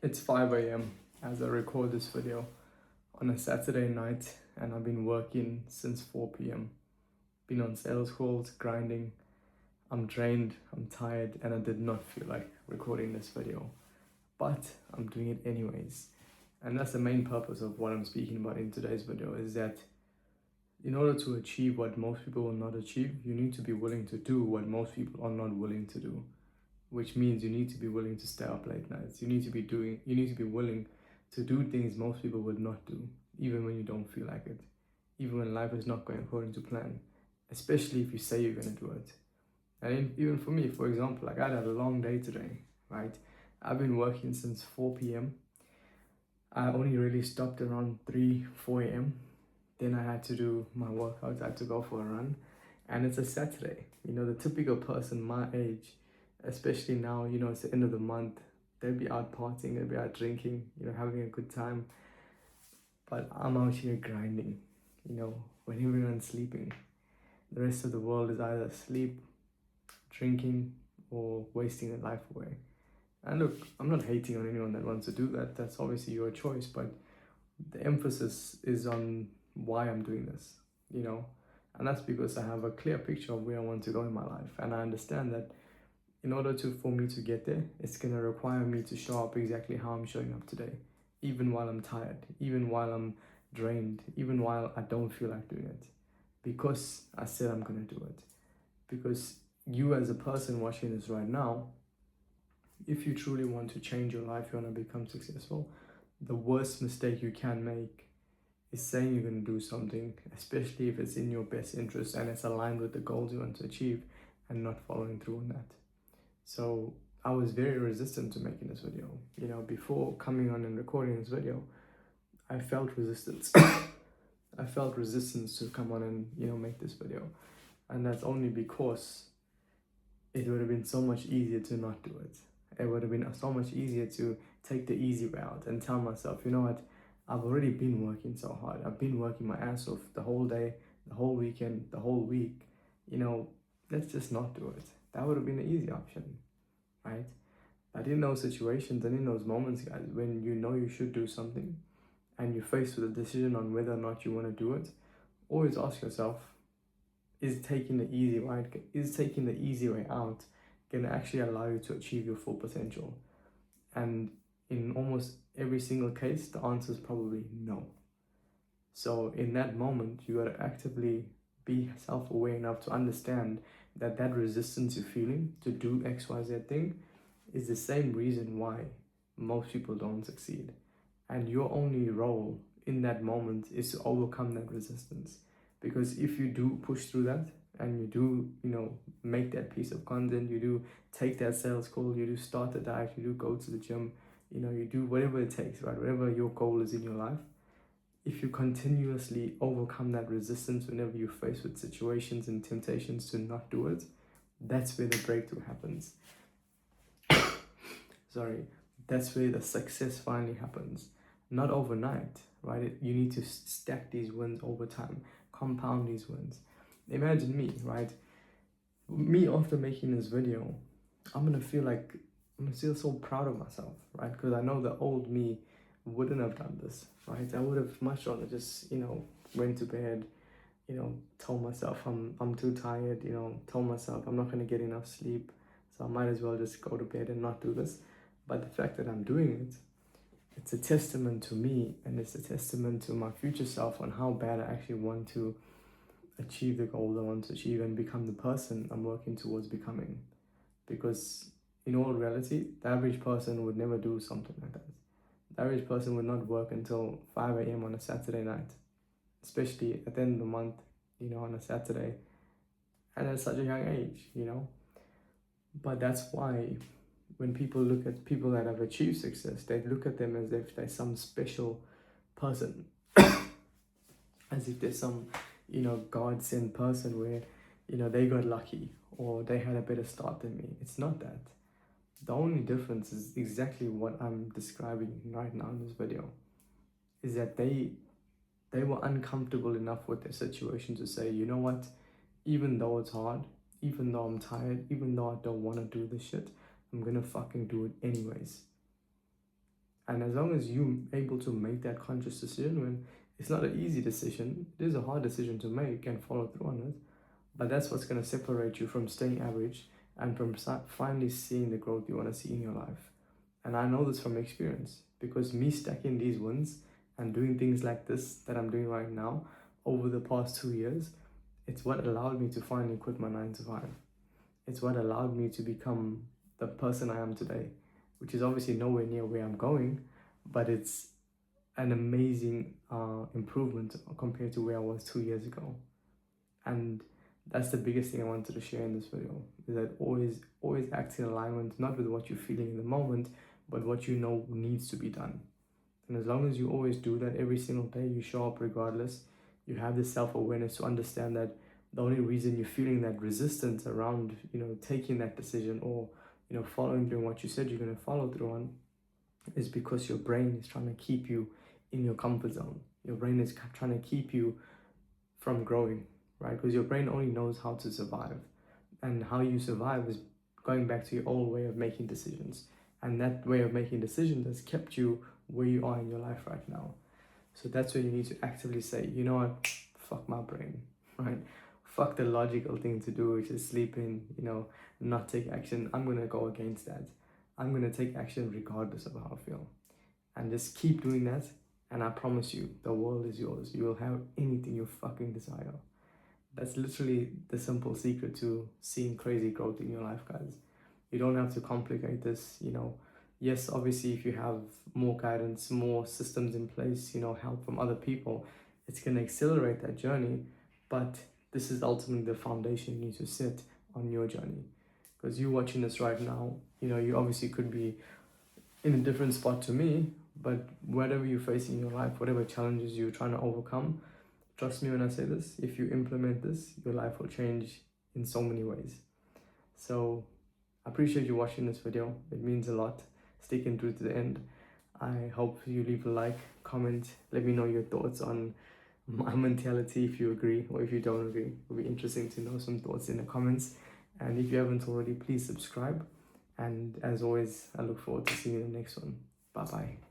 It's 5 a.m. as I record this video on a Saturday night, and I've been working since 4 p.m. Been on sales calls, grinding. I'm drained, I'm tired, and I did not feel like recording this video. But I'm doing it anyways. And that's the main purpose of what I'm speaking about in today's video, is that in order to achieve what most people will not achieve, you need to be willing to do what most people are not willing to do, which means you need to be willing to stay up late nights. You need to be willing to do things most people would not do, even when you don't feel like it, even when life is not going according to plan, especially if you say you're going to do it. And even for me, for example, like I had a long day today, right? I've been working since 4 p.m. I only really stopped around 3, 4 a.m. Then I had to do my workouts, I had to go for a run. And it's a Saturday. The typical person my age, especially now, it's the end of the month, they'll be out partying, they'll be out drinking, having a good time. But I'm out here grinding, when everyone's sleeping. The rest of the world is either asleep, drinking, or wasting their life away. And look, I'm not hating on anyone that wants to do that. That's obviously your choice, but the emphasis is on why I'm doing this, and that's because I have a clear picture of where I want to go in my life, and I understand that in order for me to get there, it's going to require me to show up exactly how I'm showing up today, even while I'm tired, even while I'm drained, even while I don't feel like doing it, because I said I'm going to do it. Because you, as a person watching this right now, if you truly want to change your life, you want to become successful, the worst mistake you can make is saying you're going to do something, especially if it's in your best interest and it's aligned with the goals you want to achieve, and not following through on that. So I was very resistant to making this video. Before coming on and recording this video, I felt resistance. I felt resistance to come on and, make this video. And that's only because it would have been so much easier to not do it. It would have been so much easier to take the easy route and tell myself, you know what, I've already been working so hard. I've been working my ass off the whole day, the whole weekend, the whole week. Let's just not do it. That would have been an easy option, right? But in those situations and in those moments, guys, when you know you should do something and you're faced with a decision on whether or not you want to do it, always ask yourself, is taking the easy way out going to actually allow you to achieve your full potential? And in almost every single case, the answer is probably no. So in that moment, you got to actively be self-aware enough to understand that resistance you're feeling to do XYZ thing is the same reason why most people don't succeed. And your only role in that moment is to overcome that resistance. Because if you do push through that, and you do, make that piece of content, you do take that sales call, you do start the diet, you do go to the gym, you do whatever it takes, right? Whatever your goal is in your life, if you continuously overcome that resistance whenever you're faced with situations and temptations to not do it, that's where the breakthrough happens. Sorry, that's where the success finally happens. Not overnight, right? You need to stack these wins over time, compound these wins. Imagine me, right? Me, after making this video, I'm gonna feel so proud of myself, right? Because I know the old me wouldn't have done this, right? I would have much rather just, went to bed, told myself I'm too tired, told myself I'm not gonna get enough sleep, so I might as well just go to bed and not do this. But the fact that I'm doing it, it's a testament to me, and it's a testament to my future self on how bad I actually want to achieve the goals I want to achieve and become the person I'm working towards becoming. Because in all reality, the average person would never do something like that. The average person would not work until 5 a.m. on a Saturday night, especially at the end of the month, on a Saturday, and at such a young age, But that's why when people look at people that have achieved success, they look at them as if they're some special person, as if they're some, God-sent person where, they got lucky or they had a better start than me. It's not that. The only difference is exactly what I'm describing right now in this video, is that they were uncomfortable enough with their situation to say, you know what, even though it's hard, even though I'm tired, even though I don't want to do this shit, I'm gonna fucking do it anyways. And as long as you're able to make that conscious decision, when it's not an easy decision, it is a hard decision to make and follow through on it, but that's what's going to separate you from staying average and from finally seeing the growth you want to see in your life. And I know this from experience, because me stacking these wins and doing things like this that I'm doing right now over the past 2 years, it's what allowed me to finally quit my 9 to 5. It's what allowed me to become the person I am today, which is obviously nowhere near where I'm going, but it's an amazing improvement compared to where I was 2 years ago. And that's the biggest thing I wanted to share in this video, is that always act in alignment, not with what you're feeling in the moment, but what you know needs to be done. And as long as you always do that every single day, you show up regardless, you have this self-awareness to understand that the only reason you're feeling that resistance around, taking that decision or, following through on what you said you're going to follow through on, is because your brain is trying to keep you in your comfort zone. Your brain is trying to keep you from growing, right? Because your brain only knows how to survive. And how you survive is going back to your old way of making decisions. And that way of making decisions has kept you where you are in your life right now. So that's where you need to actively say, you know what, fuck my brain, right? Fuck the logical thing to do, which is sleep in, not take action. I'm going to go against that. I'm going to take action regardless of how I feel. And just keep doing that. And I promise you, the world is yours. You will have anything you fucking desire. That's literally the simple secret to seeing crazy growth in your life, guys. You don't have to complicate this, Yes, obviously, if you have more guidance, more systems in place, help from other people, it's going to accelerate that journey. But this is ultimately the foundation you need to set on your journey. Because you watching this right now, you obviously could be in a different spot to me, but whatever you're facing in your life, whatever challenges you're trying to overcome, trust me when I say this, if you implement this, your life will change in so many ways. So I appreciate you watching this video. It means a lot, sticking through to the end. I hope you leave a like, comment, let me know your thoughts on my mentality, if you agree or if you don't agree. It'll be interesting to know some thoughts in the comments. And if you haven't already, please subscribe. And as always, I look forward to seeing you in the next one. Bye bye.